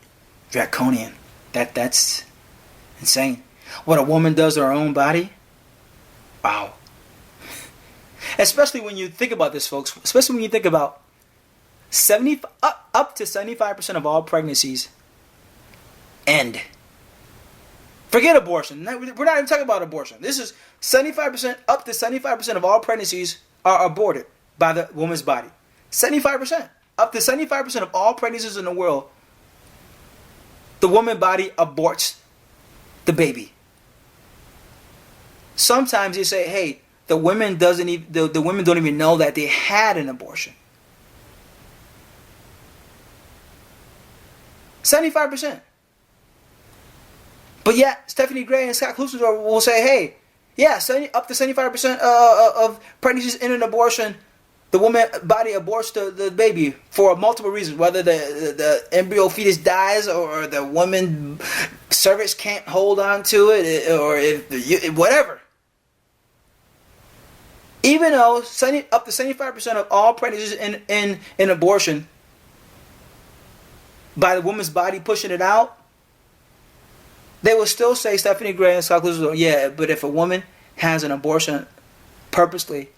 draconian. That's insane. What a woman does to her own body? Wow. Especially when you think about this, folks. Especially when you think about up to 75% of all pregnancies end. Forget abortion. We're not even talking about abortion. This is 75%, up to 75% of all pregnancies are aborted by the woman's body. 75%. Up to 75% of all pregnancies in the world, the woman's body aborts the baby. Sometimes they say, hey, the women don't even know that they had an abortion. 75%. But yet, Stephanie Gray and Scott Klusendorf will say, hey, yeah, up to 75% of pregnancies in an abortion, the woman body aborts the baby for multiple reasons. Whether the embryo fetus dies or the woman cervix can't hold on to it or whatever. Even though up to 75% of all pregnancies in abortion by the woman's body pushing it out, they will still say, Stephanie Gray and Scott Klusendorf, yeah, but if a woman has an abortion purposely,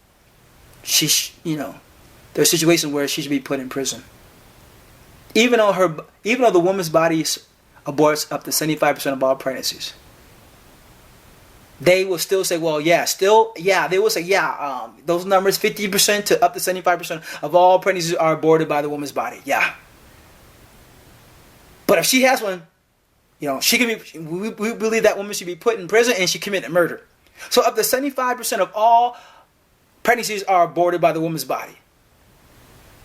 there's situations where she should be put in prison. Even though the woman's body aborts up to 75% of all pregnancies, they will still say, well, they will say, those numbers, 50% to up to 75% of all pregnancies are aborted by the woman's body. Yeah. But if she has one, she can be. We believe that woman should be put in prison and she committed murder. So up to 75% of all pregnancies are aborted by the woman's body.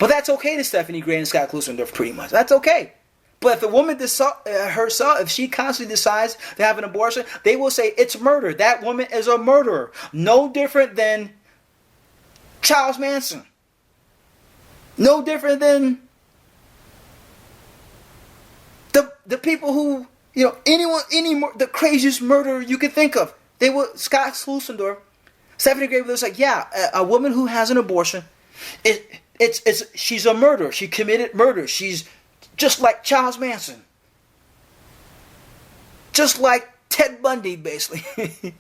But that's okay to Stephanie Gray and Scott Klusendorf, pretty much. That's okay. But if the woman herself, if she constantly decides to have an abortion, they will say it's murder. That woman is a murderer. No different than Charles Manson. No different than the people who, the craziest murderer you could think of. Scott Klusendorf, Stephanie Gray was like, yeah, a woman who has an abortion, she's a murderer. She committed murder. She's just like Charles Manson. Just like Ted Bundy, basically.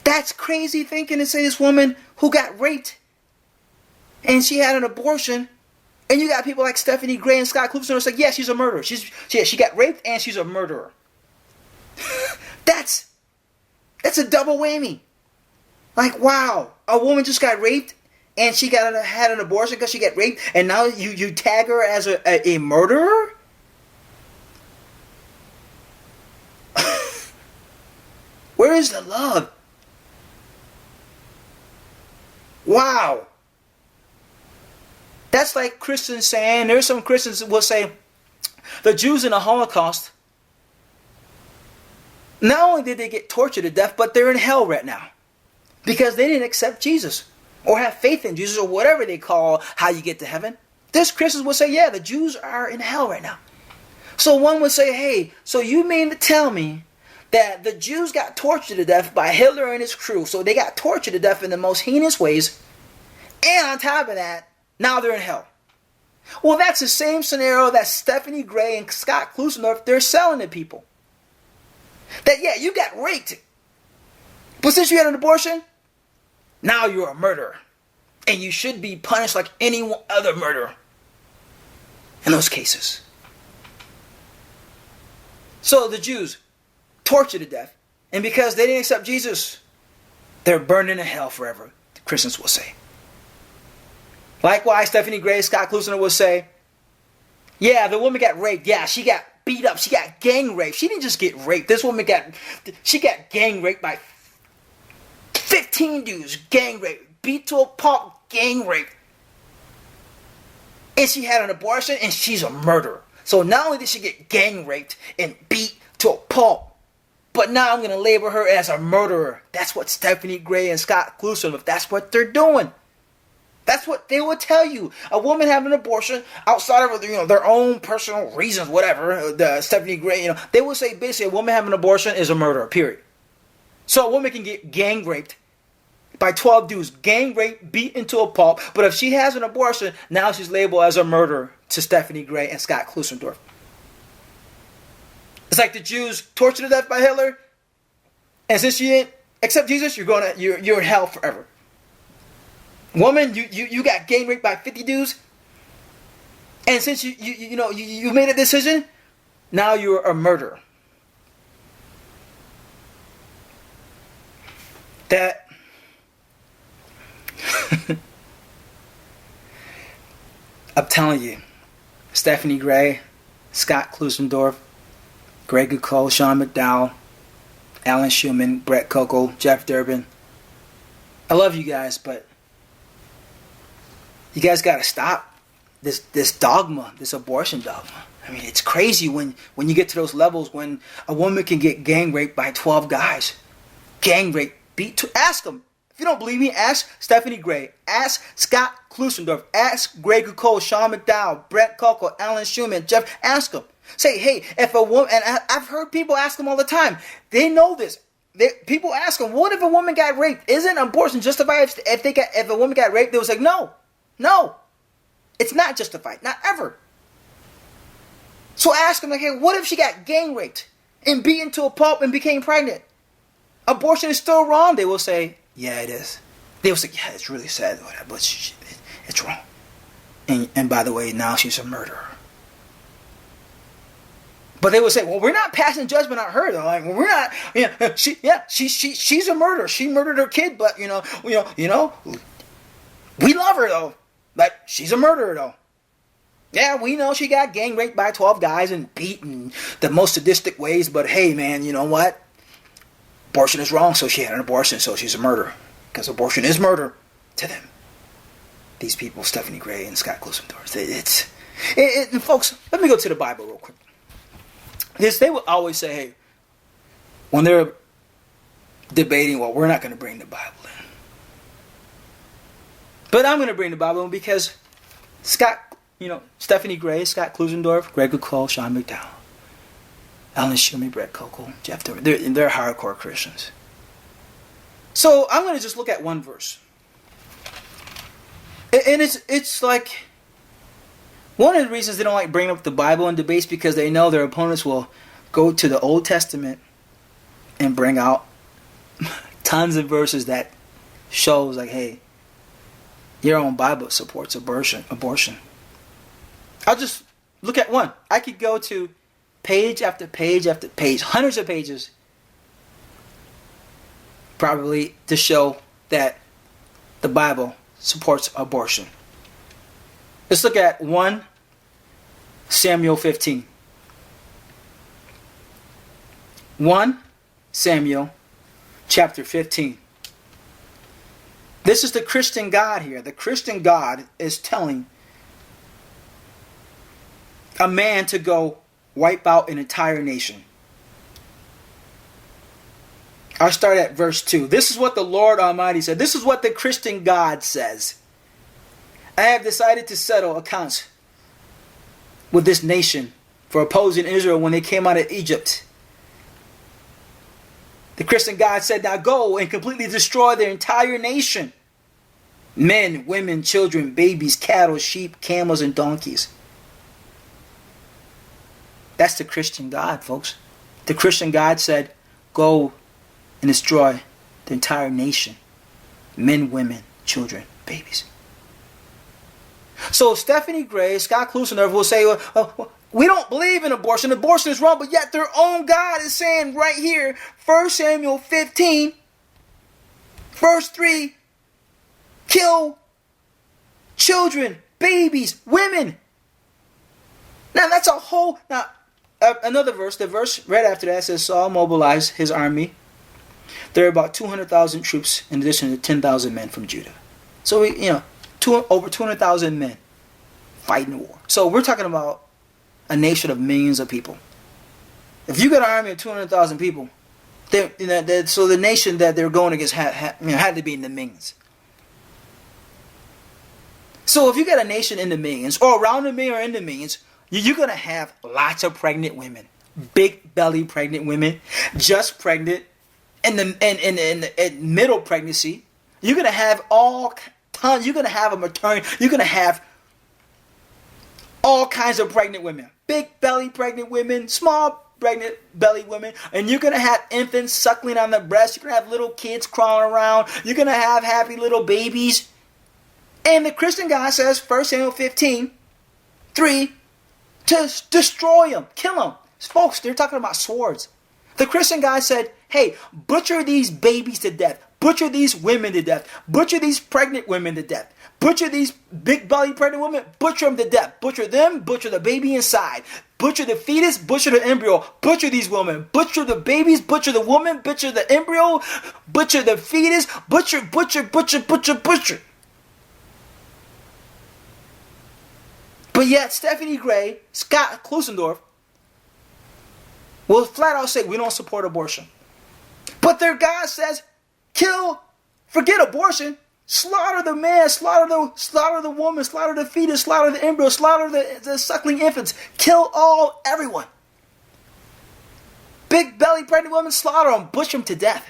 That's crazy thinking to say this woman who got raped and she had an abortion, and you got people like Stephanie Gray and Scott Klusendorf like, yeah, she's a murderer. She got raped and she's a murderer. That's a double whammy. Like, wow, a woman just got raped and she had an abortion because she got raped, and now you tag her as a murderer? Where is the love? Wow. That's like Christians saying, there's some Christians that will say, the Jews in the Holocaust, not only did they get tortured to death, but they're in hell right now. Because they didn't accept Jesus, or have faith in Jesus, or whatever they call how you get to heaven. There's Christians will say, yeah, the Jews are in hell right now. So one would say, hey, so you mean to tell me that the Jews got tortured to death by Hitler and his crew, so they got tortured to death in the most heinous ways, and on top of that, now they're in hell. Well, that's the same scenario that Stephanie Gray and Scott Klusendorf, they're selling to people. That, yeah, you got raped, but since you had an abortion, now you're a murderer, and you should be punished like any other murderer in those cases. So the Jews, tortured to death, and because they didn't accept Jesus, they're burned in hell forever, the Christians will say. Likewise, Stephanie Gray, Scott Klusendorf will say, yeah, the woman got raped. Yeah, she got beat up. She got gang raped. She didn't just get raped. This woman got gang raped by 15 dudes. Gang raped. Beat to a pulp. Gang raped. And she had an abortion, and she's a murderer. So not only did she get gang raped and beat to a pulp, but now I'm going to label her as a murderer. That's what Stephanie Gray and Scott Klusendorf, that's what they're doing. That's what they will tell you. A woman having an abortion outside of their own personal reasons, whatever. Stephanie Gray, they will say basically a woman having an abortion is a murderer. Period. So a woman can get gang raped by 12 dudes, gang raped, beat into a pulp. But if she has an abortion, now she's labeled as a murderer to Stephanie Gray and Scott Klusendorf. It's like the Jews tortured to death by Hitler, and since you didn't accept Jesus, you're in hell forever. Woman, you got gang raped by 50 dudes, and since you made a decision, now you're a murderer. That I'm telling you, Stephanie Gray, Scott Klusendorf, Greg Cole, Sean McDowell, Alan Schumann, Brett Coco, Jeff Durbin. I love you guys, but you guys got to stop this dogma, this abortion dogma. I mean, it's crazy when you get to those levels when a woman can get gang raped by 12 guys. Gang rape, ask them. If you don't believe me, ask Stephanie Gray, ask Scott Klusendorf, ask Greg Cole, Sean McDowell, Brett Coco, Alan Schumann, Jeff, ask them. Say, hey, if a woman, and I've heard people ask them all the time, they know this. People ask them, what if a woman got raped? Isn't abortion justified if a woman got raped? They was like, no, it's not justified, not ever. So ask them, like, hey, what if she got gang raped and beaten to a pulp and became pregnant? Abortion is still wrong. They will say, yeah, it is. They will say, yeah, it's really sad, but it's wrong. And by the way, now she's a murderer. But they would say, well, we're not passing judgment on her, though. Like, well, we're not, she's a murderer. She murdered her kid, but, we love her, though. But she's a murderer, though. Yeah, we know she got gang raped by 12 guys and beaten the most sadistic ways, but hey, man, you know what? Abortion is wrong, so she had an abortion, so she's a murderer. Because abortion is murder to them. These people, Stephanie Gray and Scott Klusendorf. And folks, let me go to the Bible real quick. They will always say, hey, when they're debating, well, we're not going to bring the Bible in. But I'm going to bring the Bible in because Scott Stephanie Gray, Scott Klusendorf, Greg Cole, Sean McDowell, Alan Shumey, Brett Coco, Jeff Dover. They're hardcore Christians. So I'm going to just look at one verse. And it's like, one of the reasons they don't like bringing up the Bible in debates, because they know their opponents will go to the Old Testament and bring out tons of verses that shows like, hey, your own Bible supports abortion. I'll just look at one. I could go to page after page after page, hundreds of pages, probably to show that the Bible supports abortion. Let's look at 1 Samuel 15. 1 Samuel chapter 15. This is the Christian God here. The Christian God is telling a man to go wipe out an entire nation. I'll start at verse 2. This is what the Lord Almighty said. This is what the Christian God says. I have decided to settle accounts with this nation for opposing Israel when they came out of Egypt. The Christian God said, now go and completely destroy their entire nation. Men, women, children, babies, cattle, sheep, camels, and donkeys. That's the Christian God, folks. The Christian God said, go and destroy the entire nation. Men, women, children, babies. So Stephanie Gray, Scott Klusendorf will say, we don't believe in abortion. Abortion is wrong, but yet their own God is saying right here, 1 Samuel 15, verse 3, kill children, babies, women. Now that's a whole... Now, another verse, the verse right after that says, Saul mobilized his army. There are about 200,000 troops in addition to 10,000 men from Judah. So, over 200,000 men fighting war. So we're talking about a nation of millions of people. If you got an army of 200,000 people, so the nation that they're going against had to be in the millions. So if you got a nation in the millions, or around the million or in the millions, you're going to have lots of pregnant women. Big belly pregnant women, just pregnant, in middle pregnancy. You're going to have you're going to have a maternity. You're going to have all kinds of pregnant women. Big belly pregnant women, small pregnant belly women. And you're going to have infants suckling on the breast. You're going to have little kids crawling around. You're going to have happy little babies. And the Christian God says, 1 Samuel 15, 3, to destroy them, kill them. Folks, they're talking about swords. The Christian God said, hey, butcher these babies to death. Butcher these women to death. Butcher these pregnant women to death. Butcher these big belly pregnant women. Butcher them to death. Butcher them. Butcher the baby inside. Butcher the fetus. Butcher the embryo. Butcher these women. Butcher the babies. Butcher the woman. Butcher the embryo. Butcher the fetus. Butcher. But yet Stephanie Gray, Scott Klusendorf will flat out say we don't support abortion. But their God says, kill, forget abortion, slaughter the man, slaughter the woman, slaughter the fetus, slaughter the embryo, slaughter the suckling infants, kill everyone. Big belly pregnant women, slaughter them, butcher them to death.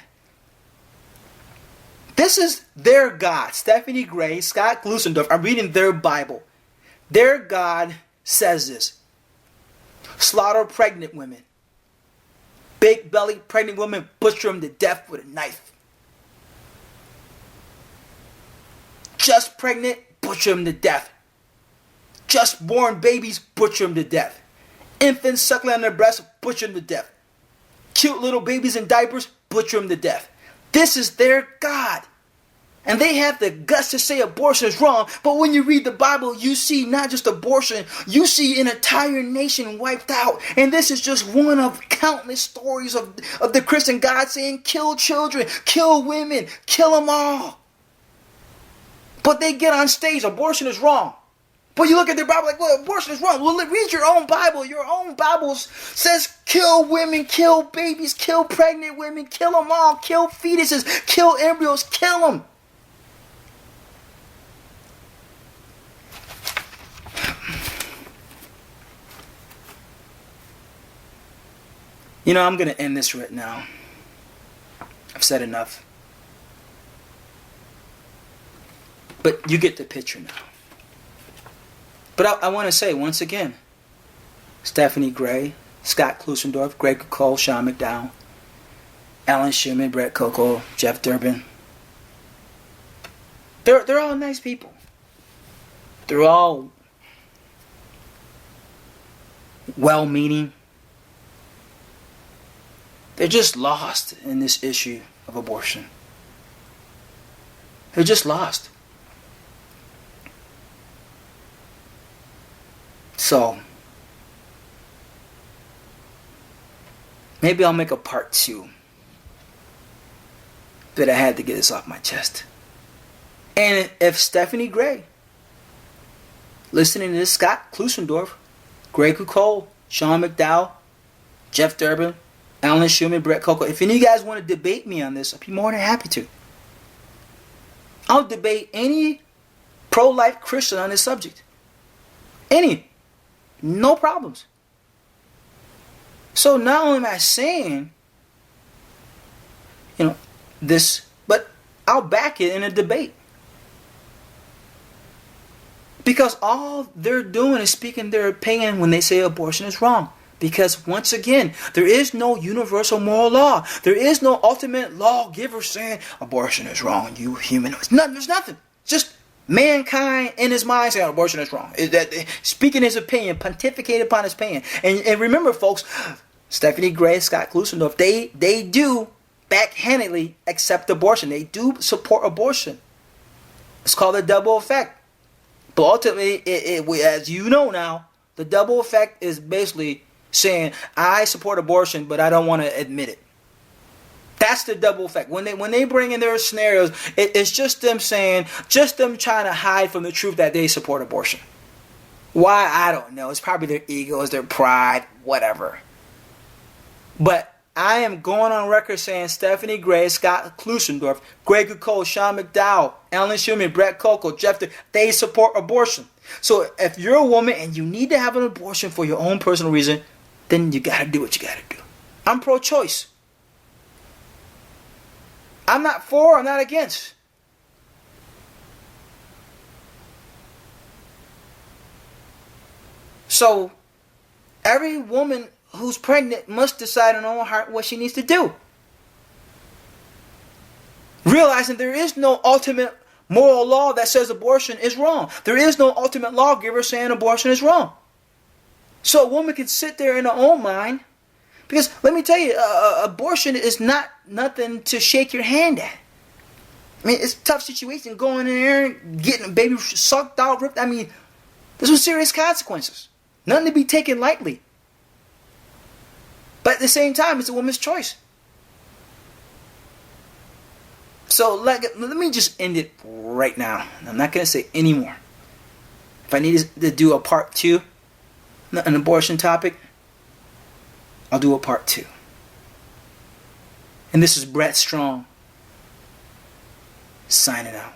This is their God. Stephanie Gray, Scott Klusendorf are reading their Bible. Their God says this. Slaughter pregnant women. Big belly pregnant women, butcher them to death with a knife. Just pregnant, butcher them to death. Just born babies, butcher them to death. Infants suckling on their breasts, butcher them to death. Cute little babies in diapers, butcher them to death. This is their God. And they have the guts to say abortion is wrong. But when you read the Bible, you see not just abortion. You see an entire nation wiped out. And this is just one of countless stories of the Christian God saying, kill children, kill women, kill them all. But they get on stage, abortion is wrong. But you look at their Bible like, well, abortion is wrong. Well, read your own Bible. Your own Bible says kill women, kill babies, kill pregnant women, kill them all, kill fetuses, kill embryos, kill them. You know, I'm going to end this right now. I've said enough. But you get the picture now. But I want to say, once again, Stephanie Gray, Scott Klusendorf, Greg Cole, Sean McDowell, Alan Schumann, Brett Coco, Jeff Durbin. They're all nice people. They're all well-meaning. They're just lost in this issue of abortion. They're just lost. So, maybe I'll make a part 2. But I had to get this off my chest. And if Stephanie Gray, listening to this, Scott Klusendorf, Greg Cole, Sean McDowell, Jeff Durbin, Alan Schumann, Brett Coco, if any of you guys want to debate me on this, I'd be more than happy to. I'll debate any pro-life Christian on this subject. Any. No problems. So not only am I saying, this, but I'll back it in a debate. Because all they're doing is speaking their opinion when they say abortion is wrong. Because once again, there is no universal moral law. There is no ultimate lawgiver saying abortion is wrong. You human. There's nothing. Just mankind in his mind saying abortion is wrong. Speaking his opinion, pontificating upon his opinion. And remember, folks, Stephanie Gray, Scott Klusendorf, they do backhandedly accept abortion. They do support abortion. It's called a double effect. But ultimately, as you know now, the double effect is basically saying, I support abortion, but I don't want to admit it. That's the double effect. When they bring in their scenarios, it's just them saying, just them trying to hide from the truth that they support abortion. Why? I don't know. It's probably their egos, their pride, whatever. But I am going on record saying Stephanie Gray, Scott Klusendorf, Greg Cole, Sean McDowell, Alan Schumann, Brett Coco, Jeff, they support abortion. So if you're a woman and you need to have an abortion for your own personal reason, then you got to do what you got to do. I'm pro-choice. I'm not for, I'm not against. So every woman who's pregnant must decide in her own heart what she needs to do. Realizing there is no ultimate moral law that says abortion is wrong. There is no ultimate lawgiver saying abortion is wrong. So a woman can sit there in her own mind, because let me tell you, abortion is not nothing to shake your hand at. I mean, it's a tough situation going in there, getting a baby sucked out, ripped. I mean, there's some serious consequences. Nothing to be taken lightly. But at the same time, it's a woman's choice. So let me just end it right now. I'm not going to say any more. If I need to do a part 2, an abortion topic, I'll do a part 2. And this is Brett Strong, signing out.